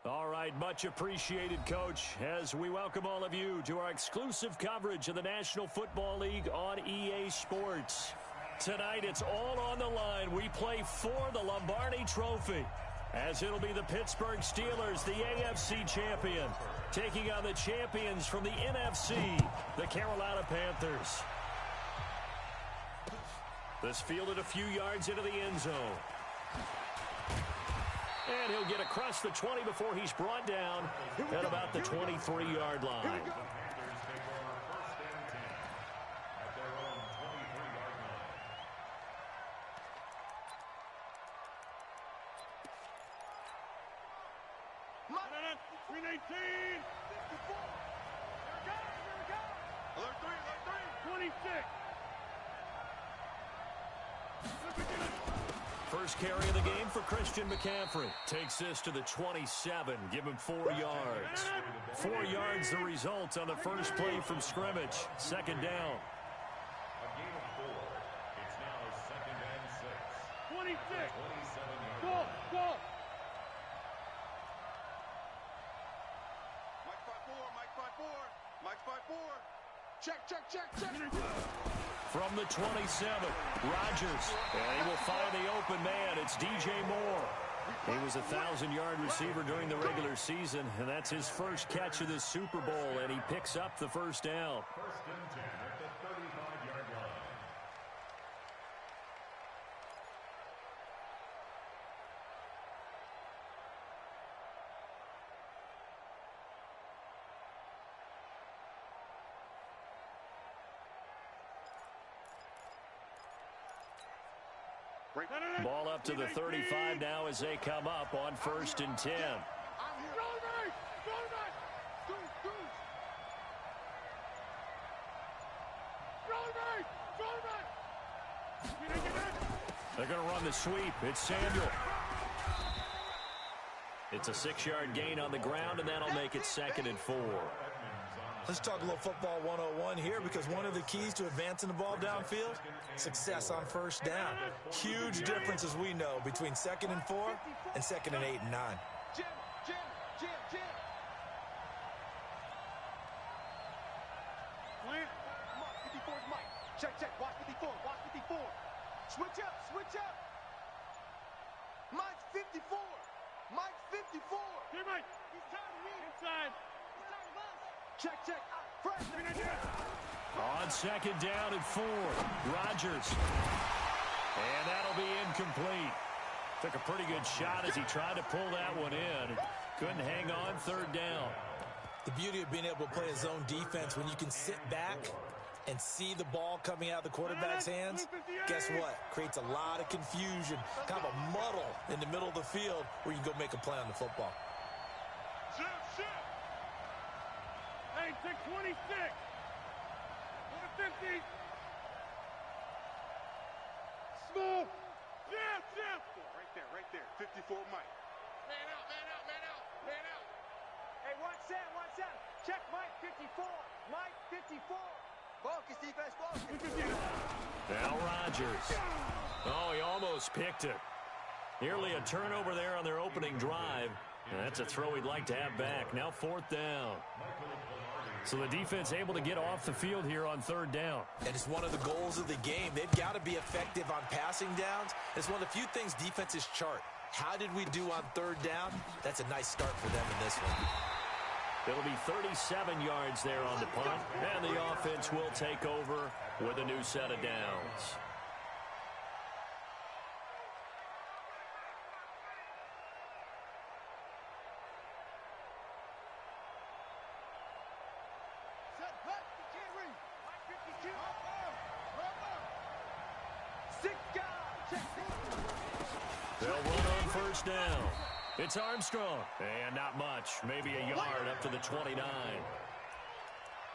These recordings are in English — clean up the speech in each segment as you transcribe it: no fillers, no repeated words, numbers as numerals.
All right, much appreciated, Coach, as we welcome all of you to our exclusive coverage of the National Football League on EA Sports. Tonight, it's all on the line. We play for the Lombardi Trophy, as it'll be the Pittsburgh Steelers, the AFC champion, taking on the champions from the NFC, the Carolina Panthers. This fielded a few yards into the end zone. And he'll get across the 20 before he's brought down at about the 23-yard line. First carry of the game for Christian McCaffrey. Takes this to the 27. Give him 4 yards. 4 yards the result on the first play from scrimmage. Second down. A gain of 4. It's now second and 6. 26. 27 Go, go. Mike 5-4, Mike 5-4, Mike 5-4. Check, check, check, check. From the 27, Rodgers. And he will find the open man. It's DJ Moore. He was a 1,000-yard receiver during the regular season, and that's his first catch of this Super Bowl, and he picks up the first down. First and 10 at the 35-yard line. Ball up to the 35 now as they come up on first and 10. They're going to run the sweep. It's Samuel. It's a 6-yard gain on the ground, and that'll make it second and 4. Let's talk a little football 101 here, because one of the keys to advancing the ball downfield, success on first down. Huge difference, as we know, between second and 4 and second and 8 and 9. Jim. Mark 54 is Mike. Check. Watch 54. Switch up. Mike's 54. Mike's 54. Here, Mike. He's tired of me. Inside. Check. On second down and 4, Rodgers. And that'll be incomplete. Took a pretty good shot as he tried to pull that one in. Couldn't hang on, third down. The beauty of being able to play a zone defense, when you can sit back and see the ball coming out of the quarterback's hands, guess what? Creates a lot of confusion, kind of a muddle in the middle of the field where you can go make a play on the football. Shift. Hey, take 26. Go to 50. Smooth. Yeah. Right there. 54 Mike. Man out. Hey, watch that. Check Mike 54. Mike 54. Focus, defense, focus. Now Rodgers. Oh, he almost picked it. Nearly a turnover there on their opening drive. And that's a throw he'd like to have back. Now fourth down. So the defense able to get off the field here on third down. And it's one of the goals of the game. They've got to be effective on passing downs. It's one of the few things defenses chart. How did we do on third down? That's a nice start for them in this one. It'll be 37 yards there on the punt, and the offense will take over with a new set of downs. They'll run on first down. It's Armstrong. And not much. Maybe a yard up to the 29.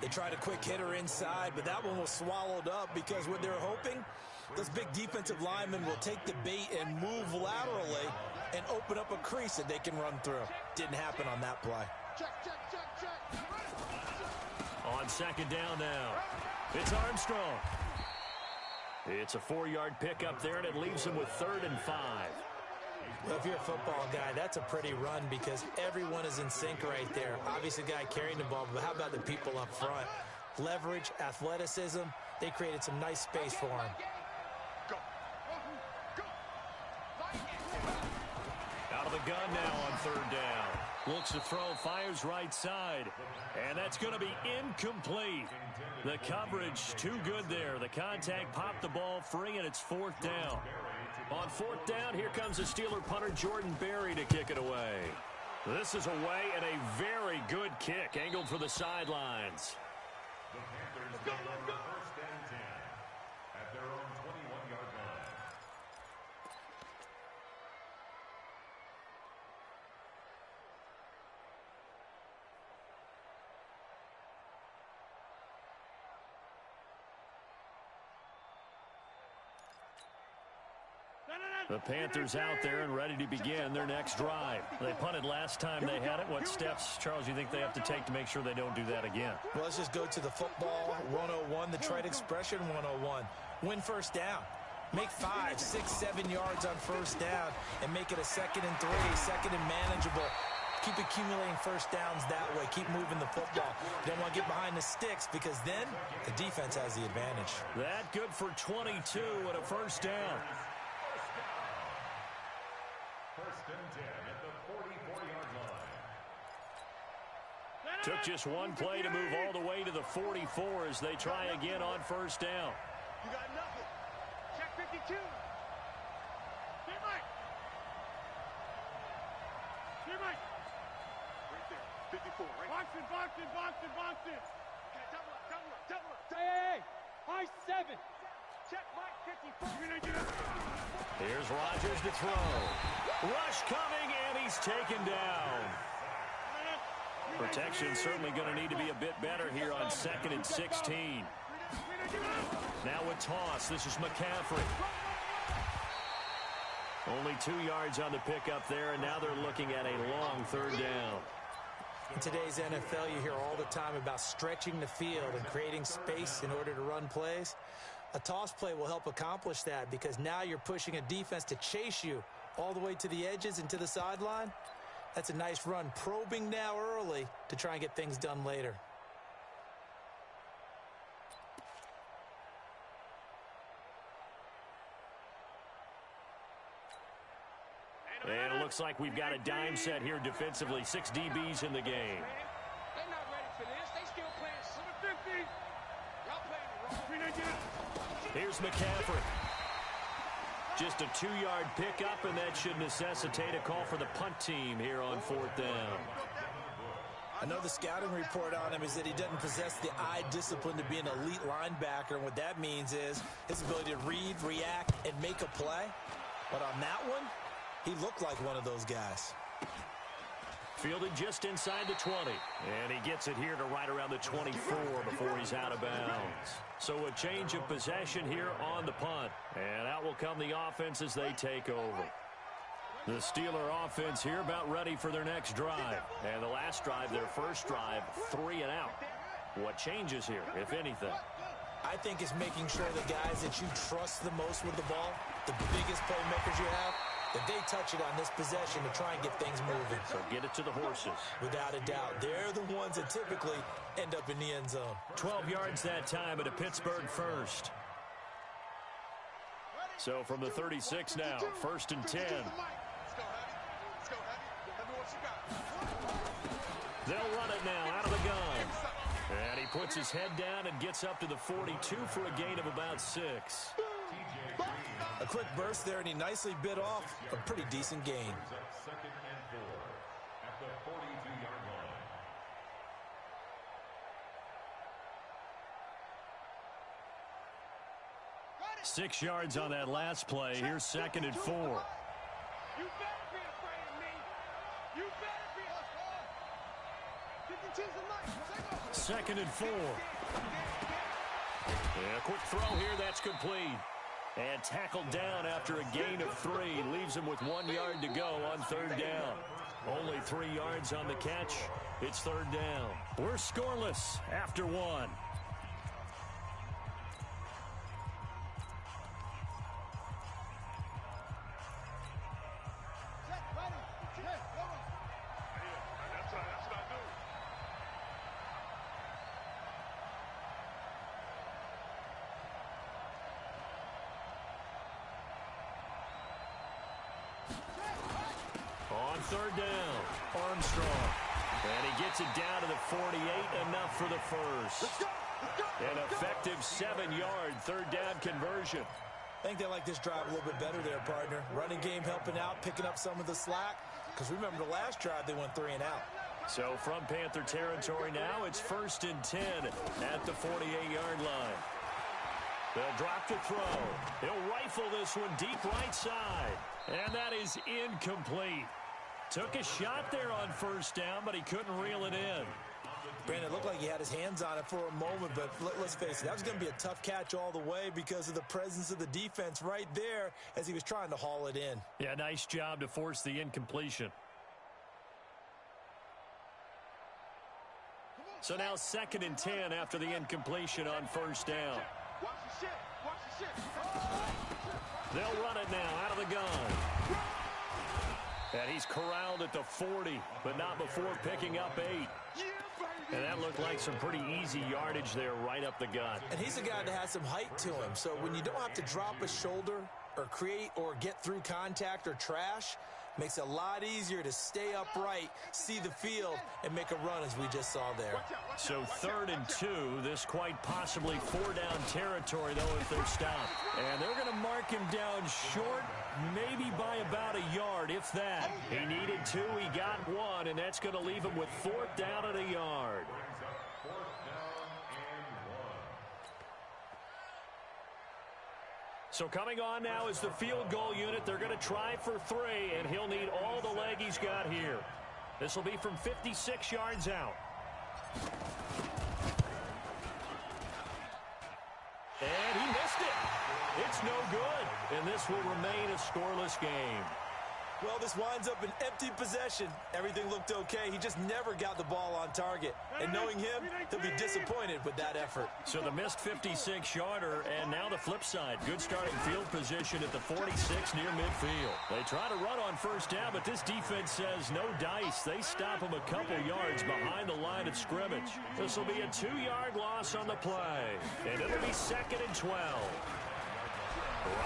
They tried a quick hitter inside, but that one was swallowed up because what they're hoping, those big defensive linemen will take the bait and move laterally and open up a crease that they can run through. Didn't happen on that play. Check. On second down now, it's Armstrong. It's a 4-yard pickup there, and it leaves him with 3rd and 5. Well, if you're a football guy, that's a pretty run because everyone is in sync right there. Obviously, the guy carrying the ball, but how about the people up front? Leverage, athleticism, they created some nice space for him. Out of the gun now on third down. Looks to throw, fires right side. And that's going to be incomplete. The coverage too good there. The contact popped the ball free, and it's fourth down. On fourth down, here comes the Steeler punter Jordan Berry to kick it away. This is away and a very good kick, angled for the sidelines. The Panthers go first and 10 at their own 21-yard line. The Panthers out there and ready to begin their next drive. They punted last time they had it. What steps, Charles, you think they have to take to make sure they don't do that again? Well, let's just go to the football 101, the trade expression 101. Win first down. Make 5, 6, 7 yards on first down and make it a 2nd and 3, 2nd and manageable. Keep accumulating first downs that way. Keep moving the football. You don't want to get behind the sticks because then the defense has the advantage. That good for 22 and a first down. First and 10 at the 44-yard line. Took just one play to move all the way to the 44 as they try again on first down. You got nothing. Check 52. Get Mike. Get Mike. Right there. 54, right? Box it, box it, box it, box it. Okay, double up, double up, double up. Hey, high 7. Check Mike 54. You're going to get up. Here's Rodgers to throw. Rush coming, and he's taken down. Protection certainly going to need to be a bit better here on 2nd and 16. Now a toss. This is McCaffrey. Only 2 yards on the pickup there, and now they're looking at a long third down. In today's NFL, you hear all the time about stretching the field and creating space in order to run plays. A toss play will help accomplish that because now you're pushing a defense to chase you all the way to the edges and to the sideline. That's a nice run, probing now early to try and get things done later. And it looks like we've got a dime set here defensively. 6 DBs in the game. They're not ready for this. They still playing 50. Y'all playing the wrong. Here's McCaffrey. Just a 2-yard pickup, and that should necessitate a call for the punt team here on fourth down. I know the scouting report on him is that he doesn't possess the eye discipline to be an elite linebacker, and what that means is his ability to read, react, and make a play. But on that one, he looked like one of those guys. Fielded just inside the 20, and he gets it here to right around the 24 before he's out of bounds. So a change of possession here on the punt, and out will come the offense as they take over. The Steeler offense here about ready for their next drive. And the last drive, their first drive, 3 and out. What changes here, if anything? I think it's making sure the guys that you trust the most with the ball, the biggest playmakers you have, that they touch it on this possession to try and get things moving. So get it to the horses. Without a doubt. They're the ones that typically end up in the end zone. 12 yards that time at a Pittsburgh first. So from the 36 now, 1st and 10. They'll run it now out of the gun. And he puts his head down and gets up to the 42 for a gain of about 6. A quick burst there, and he nicely bit off a pretty decent gain. 2nd and 4 at the 42-yard line. 6 yards on that last play. Here's 2nd and 4. You better be afraid of me. You better be. 52's the night. 2nd and 4. Yeah, quick throw here. That's complete. And tackled down after a gain of 3. Leaves him with 1 yard to go on 3rd down. Only 3 yards on the catch. It's 3rd down. We're scoreless after 1. third down. Armstrong. And he gets it down to the 48, enough for the first. An effective 7-yard third down conversion. I think they like this drive a little bit better there, partner. Running game helping out, picking up some of the slack. Because remember the last drive, they went 3 and out. So from Panther territory now, it's 1st and 10 at the 48-yard line. They'll drop to throw. He'll rifle this one deep right side. And that is incomplete. Took a shot there on 1st down, but he couldn't reel it in. Brandon, it looked like he had his hands on it for a moment, but let's face it, that was going to be a tough catch all the way because of the presence of the defense right there as he was trying to haul it in. Yeah, nice job to force the incompletion. So now 2nd and 10 after the incompletion on 1st down. They'll run it now out of the gun. And he's corralled at the 40, but not before picking up 8. And that looked like some pretty easy yardage there right up the gut. And he's a guy that has some height to him. So when you don't have to drop a shoulder or create or get through contact or trash, makes it a lot easier to stay upright, see the field, and make a run as we just saw there. So 3rd and 2, this quite possibly 4-down territory, though, if they're stopped. And they're going to mark him down short, maybe by about a yard, if that. He needed 2, he got 1, and that's going to leave him with 4th down at a yard. So coming on now is the field goal unit. They're going to try for 3, and he'll need all the leg he's got here. This will be from 56 yards out. And he missed it. It's no good, and this will remain a scoreless game. Well, this winds up an empty possession. Everything looked okay. He just never got the ball on target. And knowing him, he'll be disappointed with that effort. So the missed 56-yarder, and now the flip side. Good starting field position at the 46 near midfield. They try to run on 1st down, but this defense says no dice. They stop him a couple yards behind the line of scrimmage. This will be a 2-yard loss on the play. And it'll be 2nd and 12.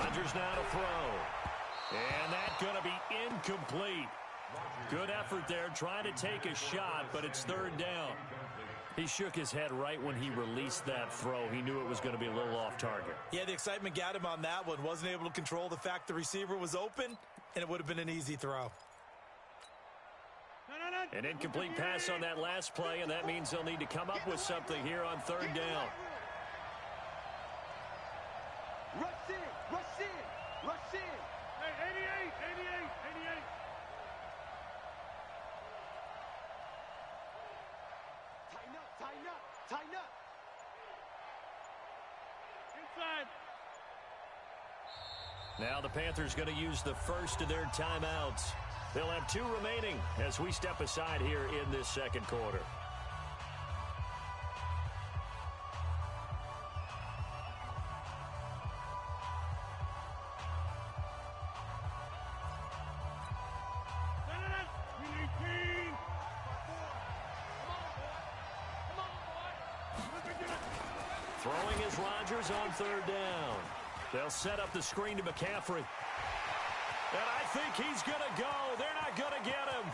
Rodgers now to throw. And that's going to be incomplete. Good effort there, trying to take a shot, but it's 3rd down. He shook his head right when he released that throw. He knew it was going to be a little off target. Yeah, the excitement got him on that one. Wasn't able to control the fact the receiver was open, and it would have been an easy throw. An incomplete pass on that last play, and that means they'll need to come up with something here on 3rd down. Rush in, rush in, rush in. 88, 88. Tighten up. Inside. Now the Panthers going to use the first of their timeouts. They'll have 2 remaining as we step aside here in this 2nd quarter. Throwing is Rodgers on 3rd down. They'll set up the screen to McCaffrey. And I think he's going to go. They're not going to get him.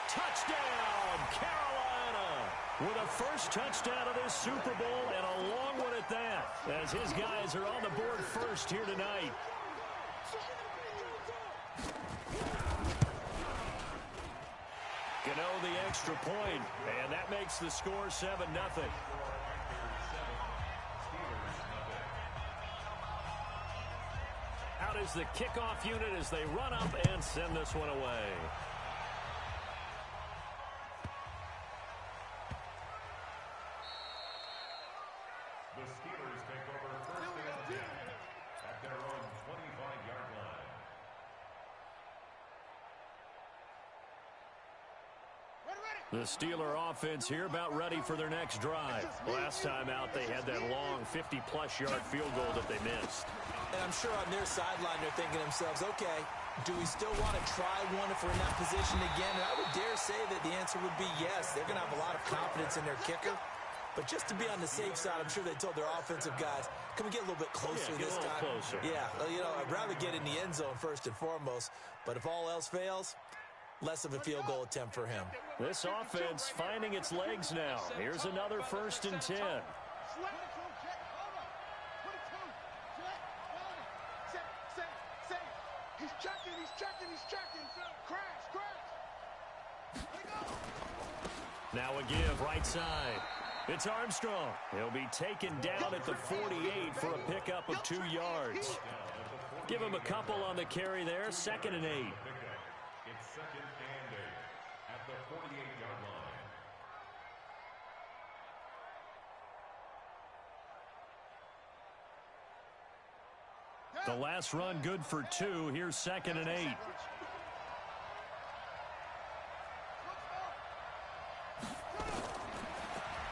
Touchdown, Carolina. With a first touchdown of this Super Bowl and a long one at that. As his guys are on the board first here tonight. Gano the extra point, and that makes the score 7-0. Out is the kickoff unit as they run up and send this one away. The Steelers take over 1st and 10 at their own 25-yard line. The Steeler offense here about ready for their next drive. Last time out, they had that long 50-plus yard field goal that they missed. And I'm sure on their sideline they're thinking to themselves, okay, do we still want to try one if we're in that position again? And I would dare say that the answer would be yes. They're going to have a lot of confidence in their kicker. But just to be on the safe side, I'm sure they told their offensive guys, can we get a little bit closer this time? Closer. Yeah, you know, I'd rather get in the end zone first and foremost. But if all else fails, less of a field goal attempt for him. This offense finding its legs now. Here's another 1st and 10. He's checking. Crash. Now a give right side. It's Armstrong. He'll be taken down at the 48 for a pickup of 2 yards. Give him a couple on the carry there. 2nd and 8. It's 2nd and 8 at the 48-yard line. The last run good for 2. Here's 2nd and 8.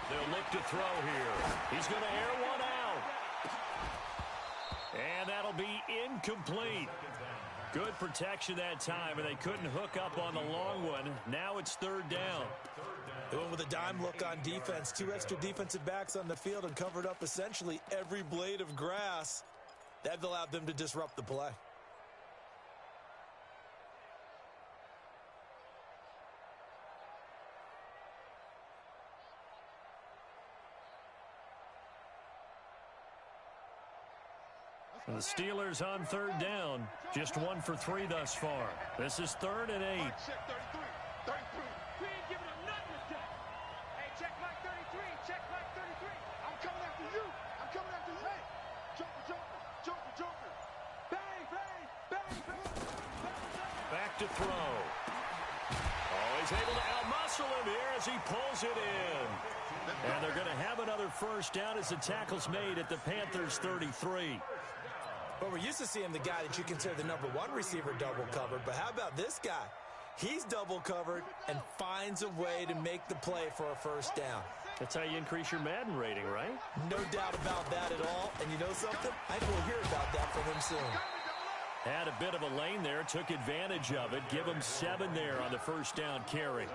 They'll look to throw here. He's going to air one out. And that'll be incomplete. Good protection that time, and they couldn't hook up on the long one. Now it's 3rd down. They went with a dime look on defense. 2 extra defensive backs on the field and covered up essentially every blade of grass. That allowed them to disrupt the play. The Steelers on 3rd down. Just 1 for 3 thus far. This is 3rd and 8. Check 33. We ain't giving him nothing to check. Hey, check Mike 33. Check Mike 33. I'm coming after you. Hey, Joker. Bang. Back to throw. Oh, he's able to outmuscle him here as he pulls it in. And they're going to have another 1st down as the tackle's made at the Panthers 33. But we're used to seeing the guy that you consider the number 1 receiver double covered. But how about this guy? He's double covered and finds a way to make the play for a 1st down. That's how you increase your Madden rating, right? No doubt about that at all. And you know something? I think we'll hear about that from him soon. Had a bit of a lane there, took advantage of it. Give him 7 there on the 1st down carry.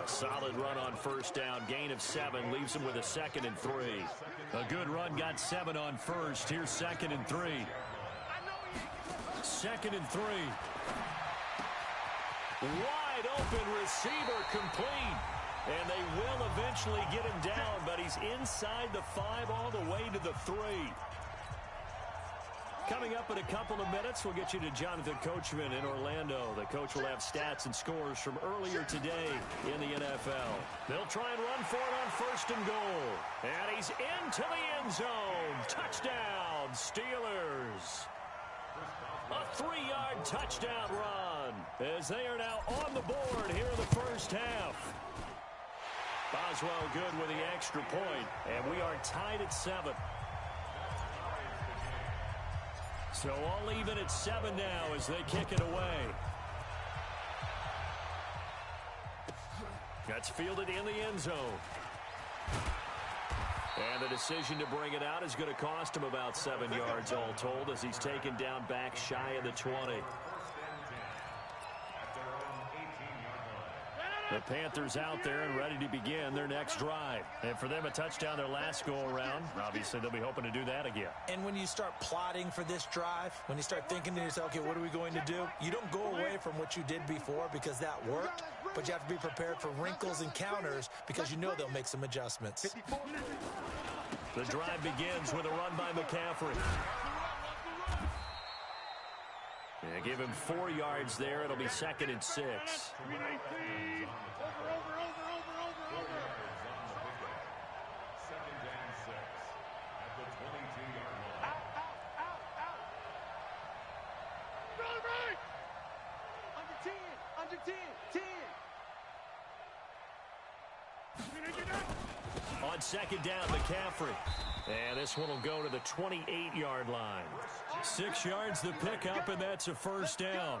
A solid run on 1st down, gain of 7, leaves him with a 2nd and 3. A good run, got 7 on 1st. Here's 2nd and 3. 2nd and 3. Wide open receiver complete. And they will eventually get him down, but he's inside the 5 all the way to the 3. Coming up in a couple of minutes, we'll get you to Jonathan Coachman in Orlando. The coach will have stats and scores from earlier today in the NFL. They'll try and run for it on 1st and goal. And he's into the end zone. Touchdown, Steelers. A 3-yard touchdown run as they are now on the board here in the 1st half. Boswell good with the extra point, and we are tied at 7. So all even at 7 now as they kick it away. That's fielded in the end zone. And the decision to bring it out is going to cost him about 7 yards all told as he's taken down back shy of the 20. The Panthers out there and ready to begin their next drive. And for them, a touchdown their last go-around. Obviously, they'll be hoping to do that again. And when you start plotting for this drive, when you start thinking to yourself, okay, what are we going to do? You don't go away from what you did before because that worked, but you have to be prepared for wrinkles and counters because you know they'll make some adjustments. The drive begins with a run by McCaffrey. Yeah, give him 4 yards there. It'll be 2nd and 6. On 2nd down, McCaffrey. And this one will go to the 28-yard line. 6 yards the pickup, and that's a 1st down.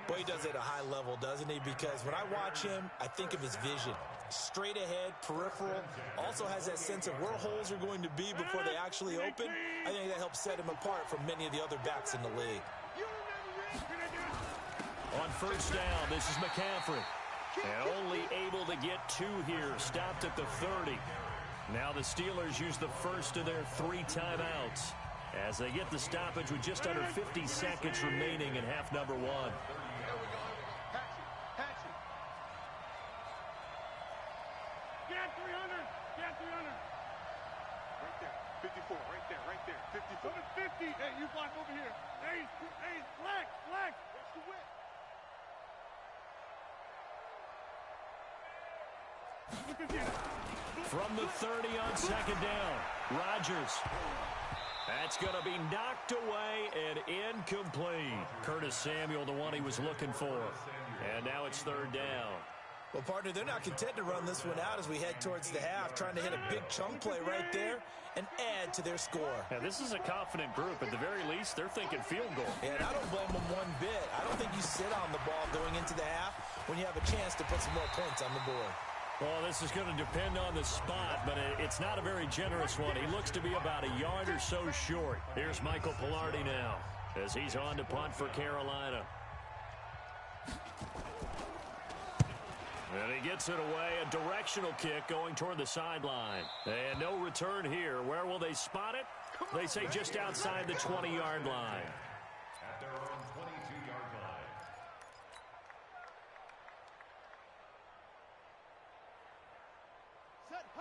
Boy, he does it at a high level, doesn't he? Because when I watch him, I think of his vision. Straight ahead, peripheral, also has that sense of where holes are going to be before they actually open. I think that helps set him apart from many of the other backs in the league. On 1st down, this is McCaffrey. And only able to get 2 here, stopped at the 30. Now the Steelers use the first of their 3 timeouts as they get the stoppage with just under 50 seconds remaining in half number 1. Get 300. Get 300. Right there. 54. Right there. Right there. 54. 50. Hey, you block over here. Hey, flex. Watch the whip. From the 30 on second down, Rodgers. That's going to be knocked away and incomplete. Curtis Samuel, the one he was looking for. And now it's third down. Well, partner, they're not content to run this one out as we head towards the half, trying to hit a big chunk play right there and add to their score. Now, this is a confident group. At the very least, they're thinking field goal. And I don't blame them one bit. I don't think you sit on the ball going into the half when you have a chance to put some more points on the board. Well, this is going to depend on the spot, but it's not a very generous one. He looks to be about a yard or so short. Here's Michael Pilardi now as he's on to punt for Carolina. And he gets it away, a directional kick going toward the sideline. And no return here. Where will they spot it? They say just outside the 20-yard line. At their own 22-yard line.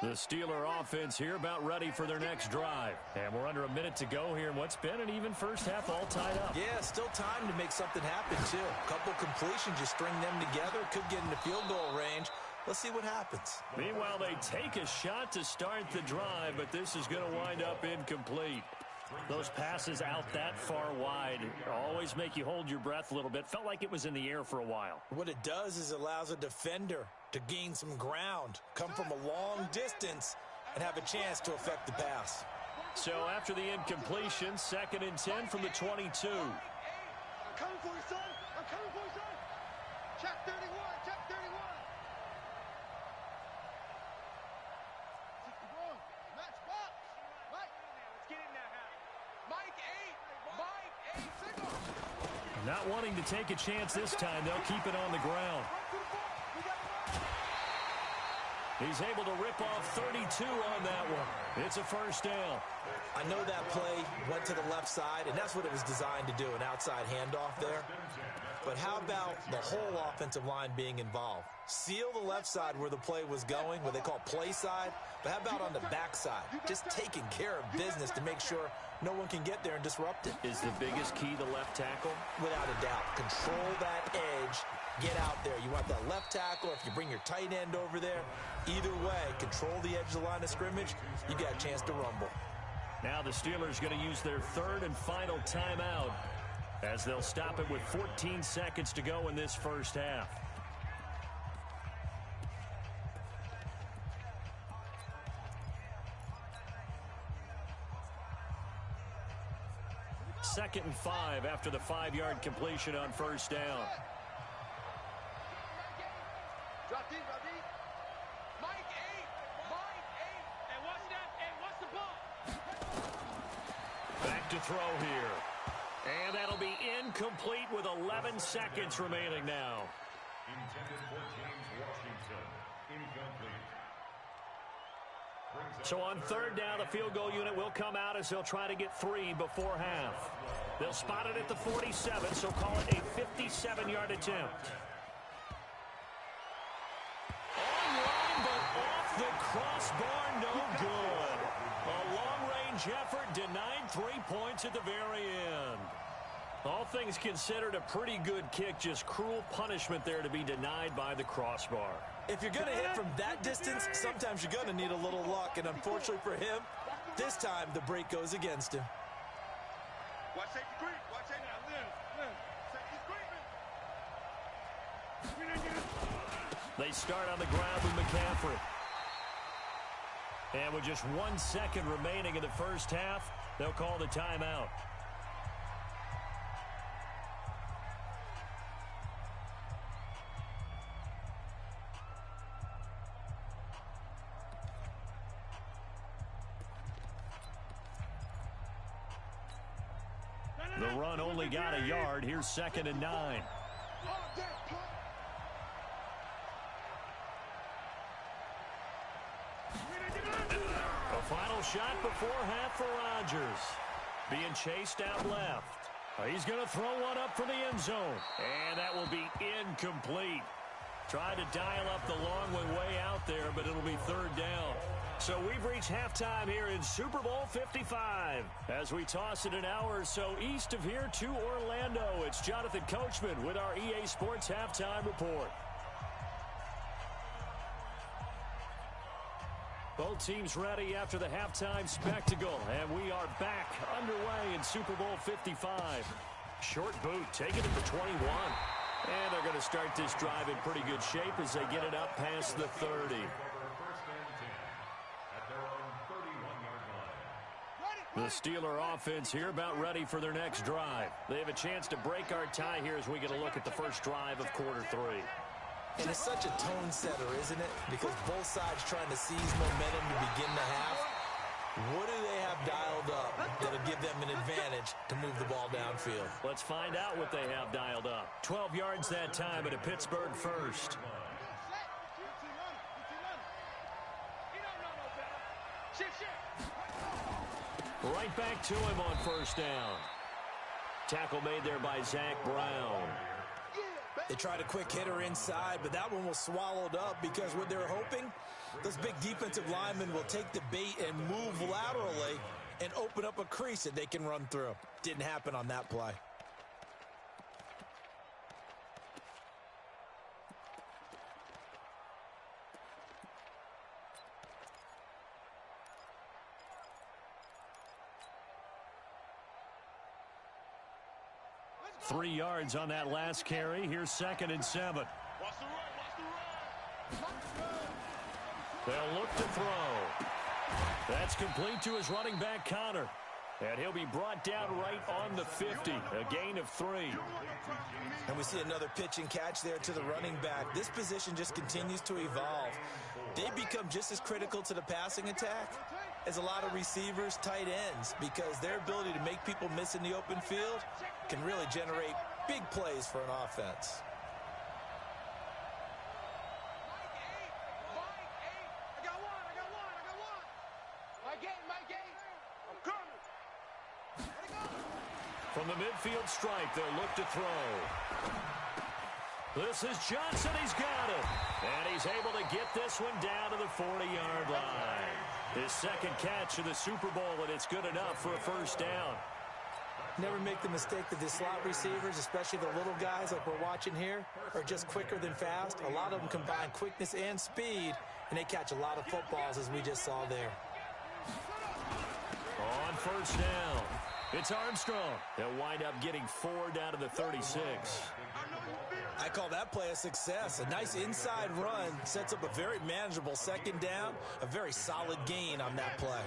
The Steeler offense here about ready for their next drive. And we're under a minute to go here in what's been an even first half all tied up. Yeah, still time to make something happen, too. A couple completions, you string them together, could get into field goal range. Let's see what happens. Meanwhile, they take a shot to start the drive, but this is going to wind up incomplete. Those passes out that far wide always make you hold your breath a little bit. Felt like it was in the air for a while. What it does is allows a defender to gain some ground, come from a long distance, and have a chance to affect the pass. So after the incompletion, 2nd and 10 from the 22. I'm coming for you, son. I'm coming for you, son. Check 31. Check 31. 61. Match box. Mike. Let's get in there, Mike 8. Mike 8. Signal. Not wanting to take a chance this time, they'll keep it on the ground. He's able to rip off 32 on that one. It's a first down. I know that play went to the left side, and that's what it was designed to do, an outside handoff there. But how about the whole offensive line being involved? Seal the left side where the play was going, what they call play side. But how about on the back side? Just taking care of business to make sure no one can get there and disrupt it. Is the biggest key the left tackle? Without a doubt. Control that edge. Get out there. You want that left tackle. If you bring your tight end over there, either way, control the edge of the line of scrimmage. You got a chance to rumble. Now the Steelers going to use their third and final timeout as they'll stop it with 14 seconds to go in this first half. Second and 5 after the 5-yard completion on first down. Drop deep, drop deep. Mike 8. Mike 8. And what's that? And what's the ball? Back to throw here. And that'll be incomplete with 11 seconds remaining now. Intended for James Washington. Incomplete. So on third down, the field goal unit will come out as they'll try to get 3 before half. They'll spot it at the 47, so call it a 57-yard attempt. Online, but off the crossbar, no good. A long-range effort denied 3 points at the very end. All things considered, a pretty good kick, just cruel punishment there to be denied by the crossbar. If you're going to hit from that distance, sometimes you're going to need a little luck. And unfortunately for him, this time the break goes against him. Watch safety creep. Watch safety. Safety's creeping. They start on the ground with McCaffrey. And with just 1 second remaining in the first half, they'll call the timeout. The run only got a yard. Here's 2nd and 9. A final shot before half for Rodgers. Being chased out left. He's going to throw one up for the end zone. And that will be incomplete. Tried to dial up the long one way out there, but it'll be third down. So we've reached halftime here in Super Bowl 55. As we toss it an hour or so east of here to Orlando, it's Jonathan Coachman with our EA Sports Halftime Report. Both teams ready after the halftime spectacle, and we are back underway in Super Bowl 55. Short boot, taking it to 21. And they're going to start this drive in pretty good shape as they get it up past the 30. The Steeler offense here about ready for their next drive. They have a chance to break our tie here as we get a look at the first drive of quarter 3. And it's such a tone setter, isn't it? Because both sides trying to seize momentum to begin the half. What do they have dialed up that'll give them an advantage to move the ball downfield? Let's find out what they have dialed up. 12 yards that time at a Pittsburgh first. Right back to him on first down. Tackle made there by Zach Brown. They tried a quick hitter inside, but that one was swallowed up because what they're hoping, those big defensive linemen will take the bait and move laterally and open up a crease that they can run through. Didn't happen on that play. Three yards on that last carry. Here's 2nd and 7. Watch the run. They'll look to throw. That's complete to his running back, Connor. And he'll be brought down right on the 50. A gain of 3. And we see another pitch and catch there to the running back. This position just continues to evolve. They become just as critical to the passing attack as a lot of receivers, tight ends, because their ability to make people miss in the open field can really generate big plays for an offense. From the midfield stripe, they'll look to throw. This is Johnson. He's got it. And he's able to get this one down to the 40-yard line. His second catch of the Super Bowl, and it's good enough for a first down. Never make the mistake that the slot receivers, especially the little guys like we're watching here, are just quicker than fast. A lot of them combine quickness and speed, and they catch a lot of footballs, as we just saw there. On first down, it's Armstrong. They'll wind up getting 4 down to the 36. I call that play a success. A nice inside run sets up a very manageable second down, a very solid gain on that play.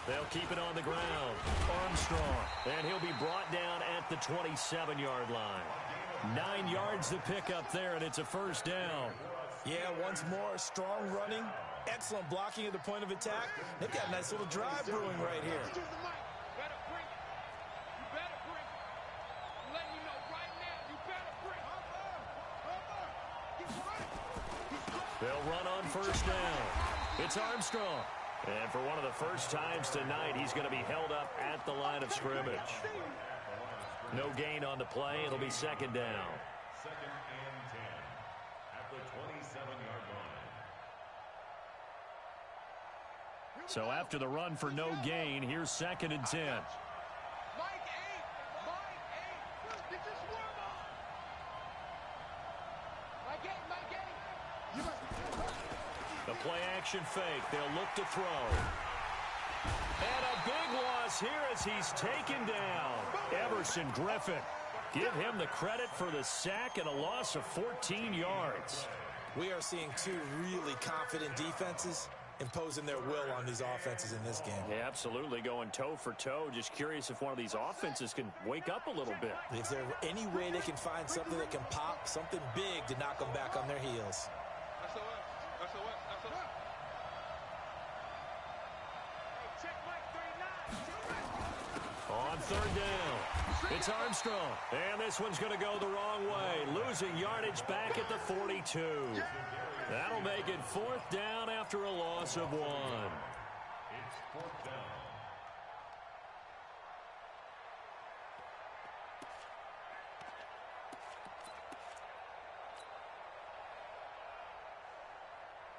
They'll keep it on the ground. Armstrong. And he'll be brought down at the 27-yard line. 9 yards to pick up there, and it's a first down. Yeah, once more, strong running, excellent blocking at the point of attack. They've got a nice little drive brewing right here. They'll run on first down. It's Armstrong. And for one of the first times tonight, he's going to be held up at the line of scrimmage. No gain on the play. It'll be second down. 2nd and 10 at the 27-yard line. So after the run for no gain, here's 2nd and 10. The play-action fake. They'll look to throw. And a big loss here as he's taken down. Everson Griffin. Give him the credit for the sack and a loss of 14 yards. We are seeing two really confident defenses imposing their will on these offenses in this game. Yeah, absolutely, going toe for toe. Just curious if one of these offenses can wake up a little bit. If there's any way they can find something that can pop, something big to knock them back on their heels. Check Mike 39. on third down. It's Armstrong. And this one's going to go the wrong way. Losing yardage back at the 42. That'll make it fourth down after a loss of 1. It's fourth down.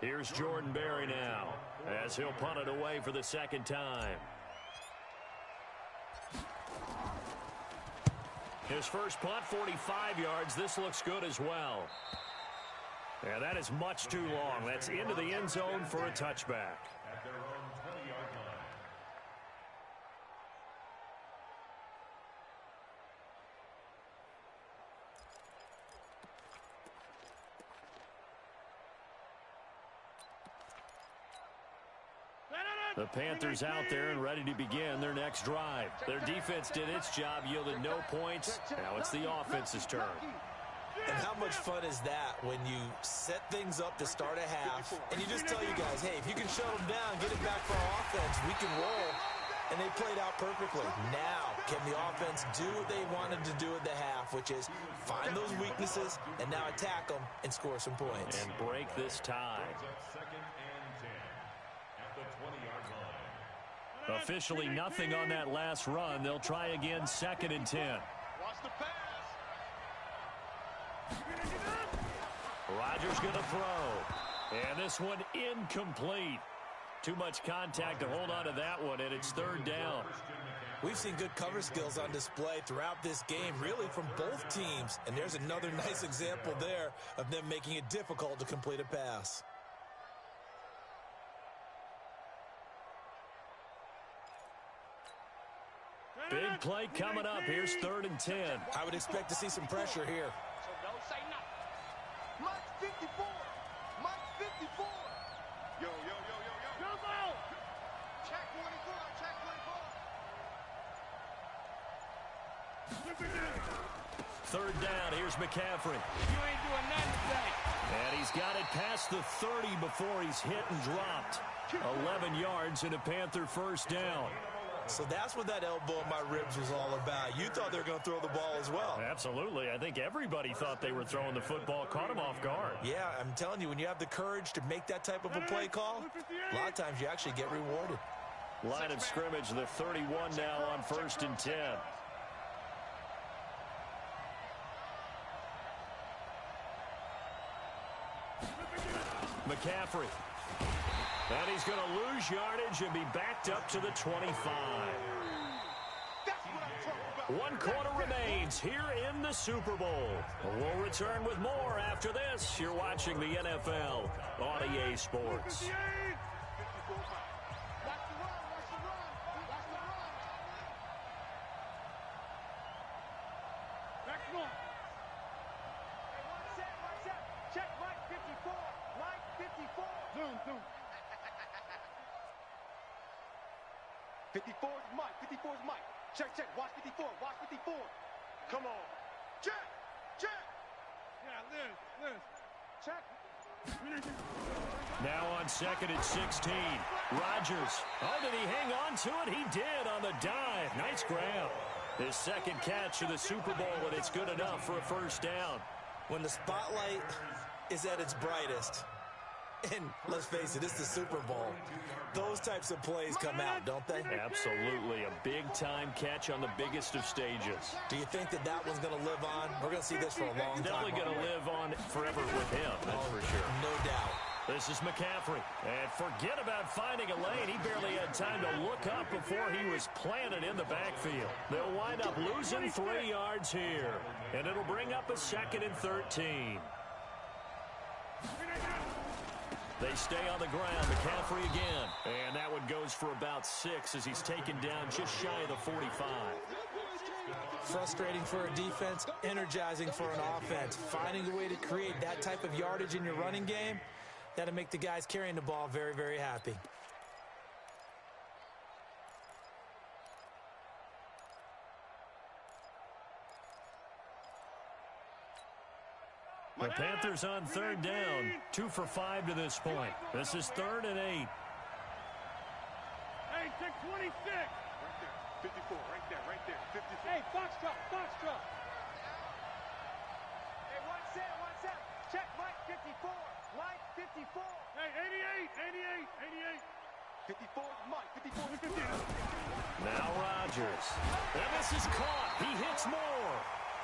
Here's Jordan Berry now, as he'll punt it away for the second time. His first punt, 45 yards. This looks good as well. And that is much too long. That's into the end zone for a touchback. At their own 20-yard line. The Panthers out there and ready to begin their next drive. Their defense did its job, yielded no points. Now it's the offense's turn. And how much fun is that when you set things up to start a half and you just tell you guys, hey, if you can shut them down, get it back for our offense, we can roll. And they played out perfectly. Now, can the offense do what they wanted to do at the half, which is find those weaknesses and now attack them and score some points. And break this tie. Second and 10 at the 20-yard line. Officially nothing on that last run. They'll try again, second and 10. Watch the pass. Rodgers going to throw. And this one incomplete. Too much contact to hold on to that one, and it's third down. We've seen good cover skills on display throughout this game, really from both teams. And there's another nice example there of them making it difficult to complete a pass. Big play coming up. Here's third and 10. I would expect to see some pressure here. So don't say nothing. Mike 54. Mike 54. Yo, yo, yo, yo, yo. Come on. Check 24. Check 24. Third down. Here's McCaffrey. You ain't doing nothing today. And he's got it past the 30 before he's hit and dropped. 11 yards and a Panther first down. So that's what that elbow in my ribs was all about. You thought they were going to throw the ball as well. Absolutely. I think everybody thought they were throwing the football. Caught him off guard. Yeah, I'm telling you, when you have the courage to make that type of a play call, a lot of times you actually get rewarded. Line of scrimmage, the 31 now on first and 10. McCaffrey. And he's going to lose yardage and be backed up to the 25. One quarter remains here in the Super Bowl. We'll return with more after this. You're watching the NFL on EA Sports. Check Mike 54. Mike 54. Zoom. 54 is Mike. 54 is Mike. Check. Watch 54. Watch 54. Come on. Check. Yeah, Liz. Check. Now on second and 16. Rodgers. Oh, did he hang on to it? He did on the dive. Nice grab. His second catch of the Super Bowl, and it's good enough for a first down. When the spotlight is at its brightest, and let's face it, it's the Super Bowl, those types of plays come out, don't they? Absolutely. A big-time catch on the biggest of stages. Do you think that one's going to live on? We're going to see this for a long time. Definitely going to live on forever with him, that's for sure. No doubt. This is McCaffrey. And forget about finding a lane. He barely had time to look up before he was planted in the backfield. They'll wind up losing 3 yards here. And it'll bring up a second and 13. They stay on the ground. McCaffrey again. And that one goes for about 6 as he's taken down just shy of the 45. Frustrating for a defense, energizing for an offense. Finding a way to create that type of yardage in your running game, that'll make the guys carrying the ball very, very happy. The Panthers on third down. 2 for 5 to this point. This is 3rd and 8. Hey, check 26. Right there. 54. right there, 54. Hey, Foxtrot, Foxtrot. Hey, one set. Check Mike 54. Mike 54. Hey, 88. 54 is Mike, 54 is 50. Now Rodgers. And this is caught. He hits more.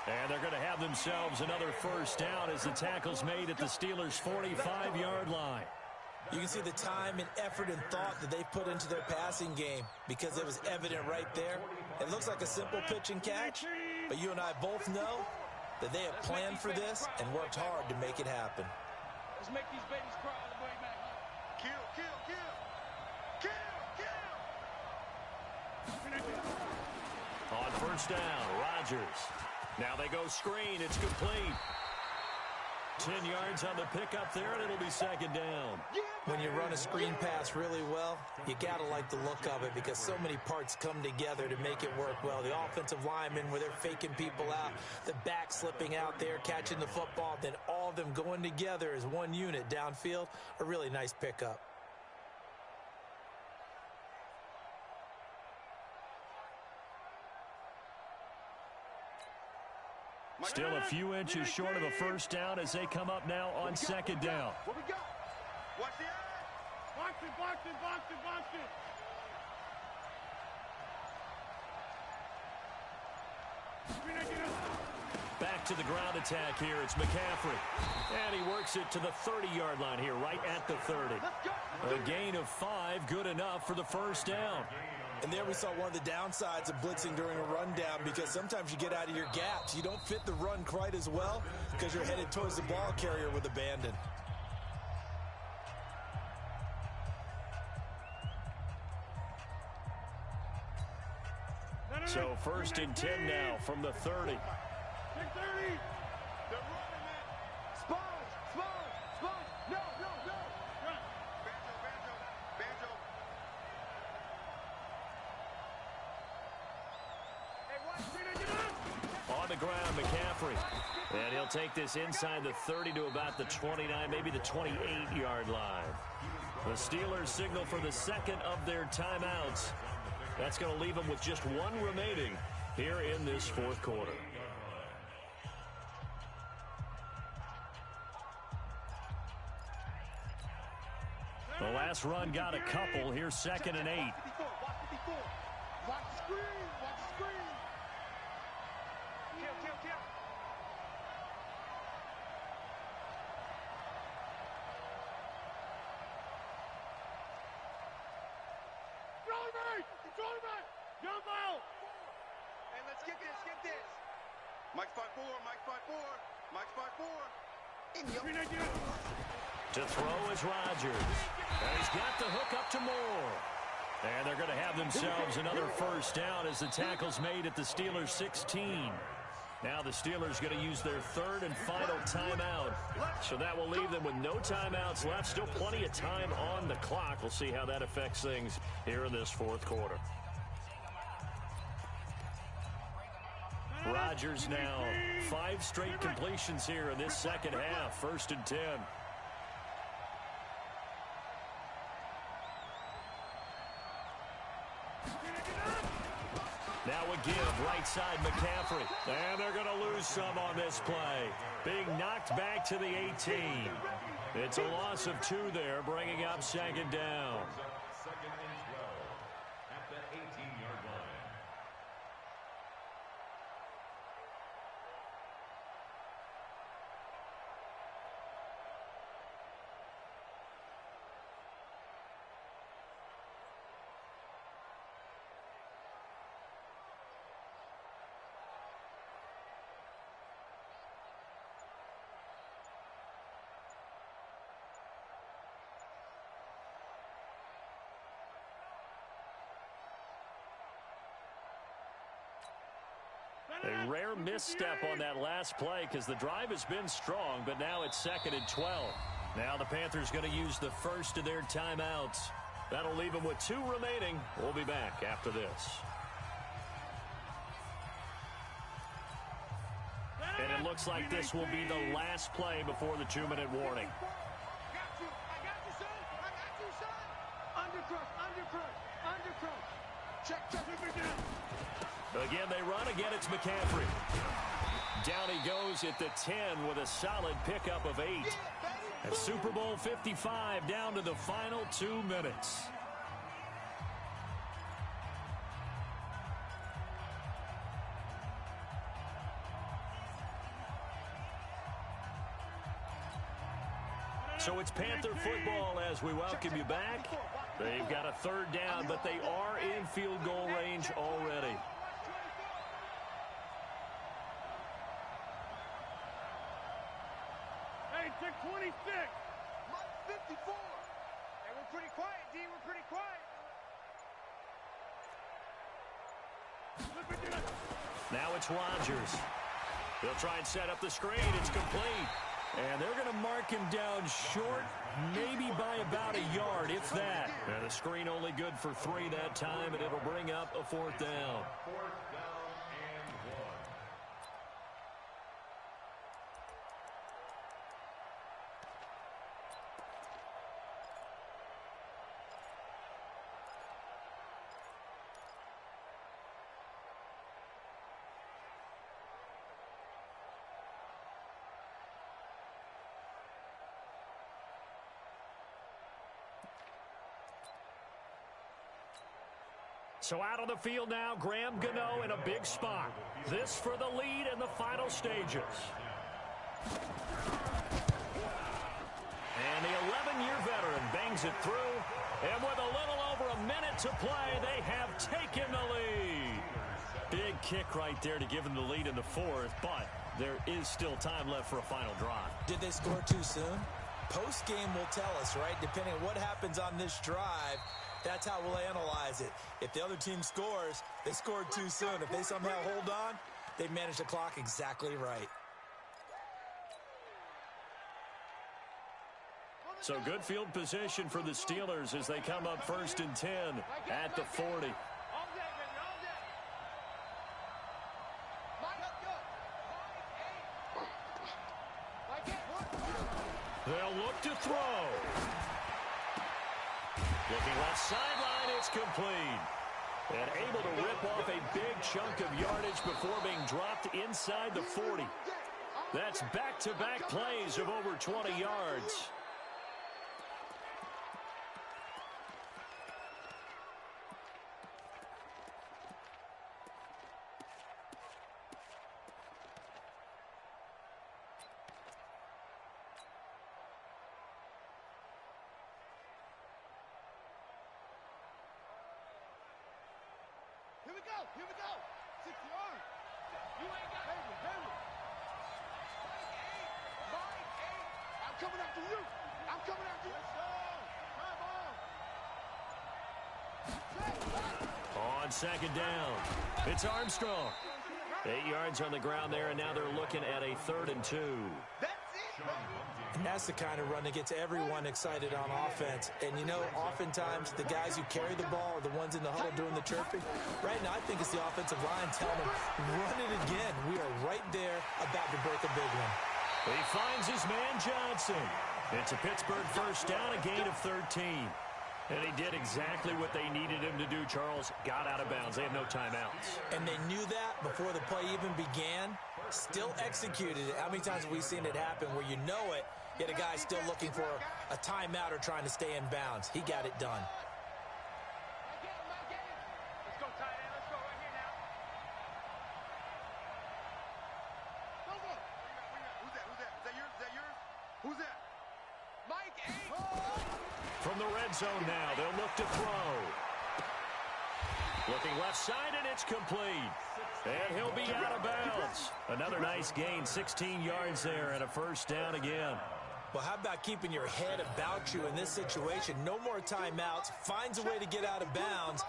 And they're going to have themselves another first down as the tackle's made at the Steelers' 45-yard line. You can see the time and effort and thought that they've put into their passing game because it was evident right there. It looks like a simple pitch and catch, but you and I both know that they have planned for this and worked hard to make it happen. Let's make these babies cry all the way back home. Kill. On first down, Rodgers. Now they go screen. It's complete. 10 yards on the pickup there, and it'll be second down. When you run a screen pass really well, you got to like the look of it because so many parts come together to make it work well. The offensive linemen, where they're faking people out, the back slipping out there, catching the football, then all of them going together as one unit downfield, a really nice pickup. Still a few inches short of a first down as they come up now on second down. What we got? Watch the eye. Box it. Back to the ground attack here. It's McCaffrey. And he works it to the 30-yard line here, right at the 30. A gain of 5, good enough for the first down. And there we saw one of the downsides of blitzing during a rundown because sometimes you get out of your gaps. You don't fit the run quite as well because you're headed towards the ball carrier with abandon. So first and 10 now from the 30. 30. They're running it. Sponge. No. Run. Banjo. On the ground, McCaffrey. And he'll take this inside the 30 to about the 29, maybe the 28-yard line. The Steelers signal for the second of their timeouts. That's going to leave them with just one remaining here in this fourth quarter. The last run got a couple. Here's second and 8. Watch 54. Watch the screen. Kill. Throw it right. Jump out. Hey, let's get this. Mike spot 4. To throw is Rodgers. And he's got the hook up to Moore. And they're going to have themselves another first down as the tackle's made at the Steelers' 16. Now the Steelers going to use their third and final timeout. So that will leave them with no timeouts left. Still plenty of time on the clock. We'll see how that affects things here in this fourth quarter. Rodgers now 5 straight completions here in this second half. First and 10. Now a give, right side McCaffrey. And they're going to lose some on this play. Being knocked back to the 18. It's a loss of 2 there, bringing up second down. Second and 12 at the 18-yard line. A rare misstep on that last play because the drive has been strong, but now it's second and 12. Now the Panthers going to use the first of their timeouts. That'll leave them with 2 remaining. We'll be back after this. And it looks like this will be the last play before the 2-minute warning. I got you, son. Undercrush. Again, they run. Again, it's McCaffrey. Down he goes at the 10 with a solid pickup of 8. At Super Bowl 55, down to the final 2 minutes. So it's Panther football as we welcome you back. They've got a 3rd down, but they are in field goal range already. Hey, check 26. Mike 54. Hey, we're pretty quiet, D. We're pretty quiet. Now it's Rodgers. They'll try and set up the screen. It's complete. And they're going to mark him down short, maybe by about a yard, if that. And the screen only good for 3 that time, and it'll bring up a 4th down. 4th down and 1. So out on the field now, Graham Gano in a big spot. This for the lead in the final stages. And the 11-year veteran bangs it through. And with a little over a minute to play, they have taken the lead. Big kick right there to give them the lead in the 4th, but there is still time left for a final drive. Did they score too soon? Post-game will tell us, right? Depending on what happens on this drive, that's how we'll analyze it. If the other team scores, they scored too soon. If they somehow hold on, they managed the clock exactly right. So good field position for the Steelers as they come up 1st and 10 at the 40. They'll look to throw. Looking left sideline, it's complete. And able to rip off a big chunk of yardage before being dropped inside the 40. That's back-to-back plays of over 20 yards. Here we go. 6 yards. You ain't got it. Mike 8. I'm coming after you. I'm coming after you. On 2nd down, it's Armstrong. 8 yards on the ground there, and now they're looking at a 3rd and 2. That's it. And that's the kind of run that gets everyone excited on offense. And, you know, oftentimes the guys who carry the ball are the ones in the huddle doing the chirping. Right now, I think it's the offensive line telling them, run it again. We are right there about to break a big one. He finds his man Johnson. It's a Pittsburgh 1st down, a gain of 13. And he did exactly what they needed him to do, Charles. Got out of bounds. They have no timeouts. And they knew that before the play even began. Still executed it. How many times have we seen it happen where you know it, yet a guy still looking for a timeout or trying to stay in bounds? He got it done. Let's go, tight end. Let's go right here now. Who's that? Is that yours? Who's that? Mike 8. From the red zone now, they'll look to throw. Looking left side, and it's complete. And he'll be out of bounds. Another nice gain, 16 yards there, and a 1st down again. Well, how about keeping your head about you in this situation? No more timeouts. Finds a way to get out of bounds.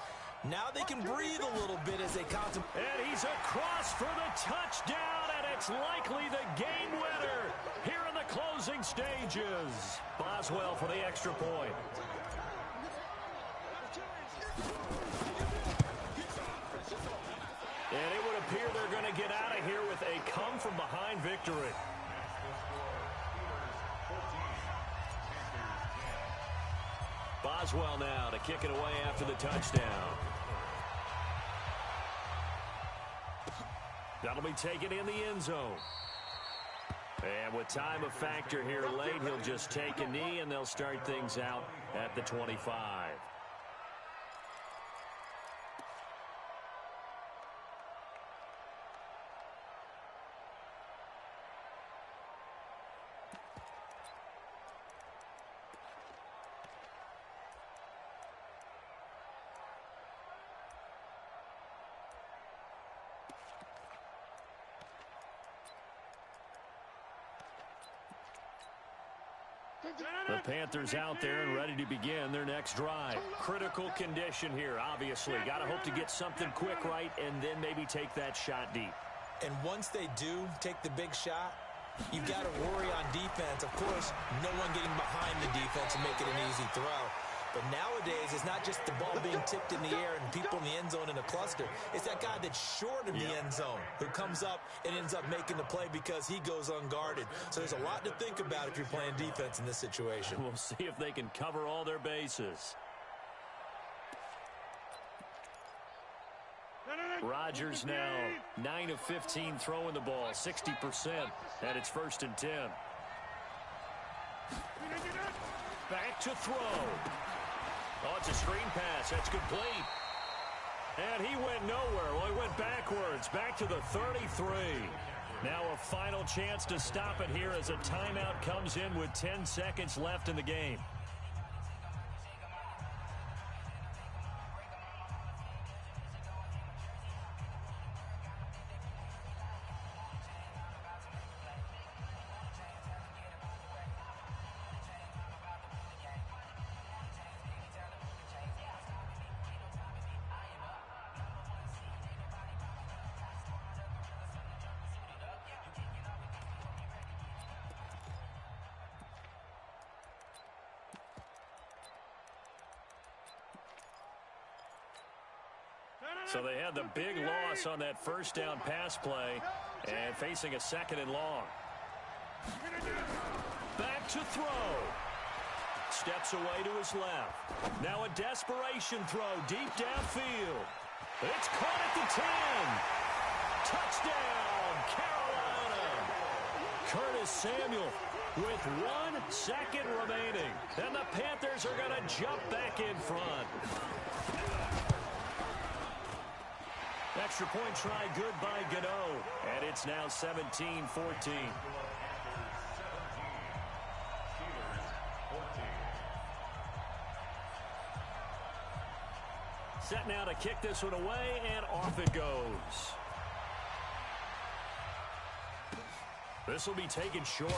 Now they can breathe a little bit as they contemplate. And he's across for the touchdown, and it's likely the game winner here in the closing stages. Boswell for the extra point. And it would appear they're going to get out of here with a come-from-behind victory. Boswell now to kick it away after the touchdown. That'll be taken in the end zone. And with time a factor here late, he'll just take a knee, and they'll start things out at the 25. The Panthers out there and ready to begin their next drive. Critical condition here, obviously. Got to hope to get something quick right and then maybe take that shot deep. And once they do take the big shot, you've got to worry on defense. Of course, no one getting behind the defense and make it an easy throw. But nowadays, it's not just the ball being tipped in the air and people in the end zone in a cluster. It's that guy that's short of the end zone who comes up and ends up making the play because he goes unguarded. So there's a lot to think about if you're playing defense in this situation. We'll see if they can cover all their bases. Rodgers now 9 of 15 throwing the ball, 60%, and it's 1st and 10. Back to throw. Oh, it's a screen pass. That's complete. And he went nowhere. Well, he went backwards. Back to the 33. Now a final chance to stop it here as a timeout comes in with 10 seconds left in the game. So they had the big loss on that first down pass play and facing a 2nd and long. Back to throw. Steps away to his left. Now a desperation throw deep downfield. It's caught at the 10. Touchdown, Carolina. Curtis Samuel with 1 second remaining. And the Panthers are going to jump back in front. Extra point try good by Gano. And it's now 17-14. Set now to kick this one away, and off it goes. This will be taken short.